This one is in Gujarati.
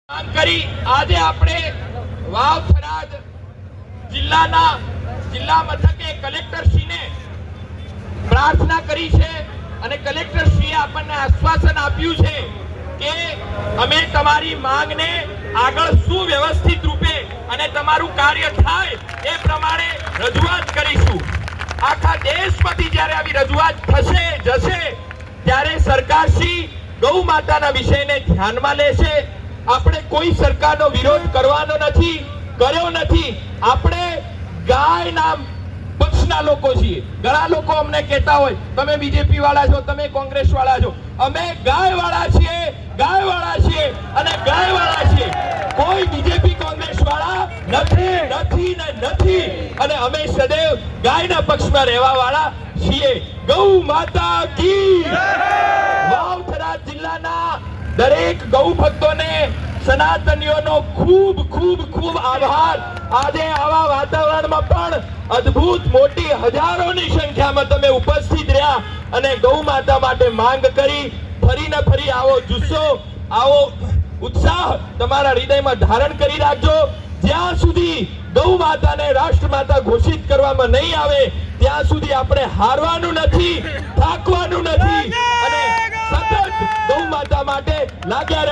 આજે આપણે વાવ થરાદ જિલ્લા મથકે કલેક્ટરશ્રીને પ્રાર્થના કરી છે અને કલેક્ટરશ્રીએ આપણને આશ્વાસન આપ્યું છે કે અમે તમારી માંગને આગળ સુવ્યવસ્થિત રૂપે અને તમારું કાર્ય થાય એ પ્રમાણે રજૂઆત કરીશું। આખા દેશમાંથી જ્યારે આવી રજૂઆત થશે જશે ત્યારે સરકારશ્રી ગૌ માતાના વિષયને ધ્યાનમાં લેશે। આપણે કોઈ સરકારનો વિરોધ કરવાનો નથી, કર્યો નથી। આપણે ગાયના પક્ષના લોકો છીએ। ઘણા લોકો અમને કહેતા હોય તમે બીજેપી વાળા છો, તમે કોંગ્રેસ વાળા છો। અમે ગાય વાળા છીએ, ગાય વાળા છીએ અને ગાય વાળા છીએ। કોઈ બીજેપી કોંગ્રેસ વાળા નથી ને નથી। અને અમે સदैव ગાયના પક્ષમાં રહેવા વાળા છીએ। ગૌ માતા કી વાવ થરાદ જિલ્લાના દરેક ગૌ ભક્તોને સનાતનીઓનો ખૂબ ખૂબ ખૂબ આભાર। આજે આવા વાતાવરણમાં પણ અદ્ભુત મોટી હજારોની સંખ્યામાં તમે ઉપસ્થિત રહ્યા અને ગૌ માતા માટે માંગ કરી। ફરીને ફરી આવો જુસ્સો, આવો ઉત્સાહ તમારા હૃદયમાં ધારણ કરી રાખજો। જ્યાં સુધી ગૌ માતાને રાષ્ટ્રમાતા ઘોષિત કરવામાં નહીં આવે ત્યાં સુધી આપણે હારવાનું નથી, થાકવાનું નથી અને સતત ગૌ માતા માટે લાગ્યા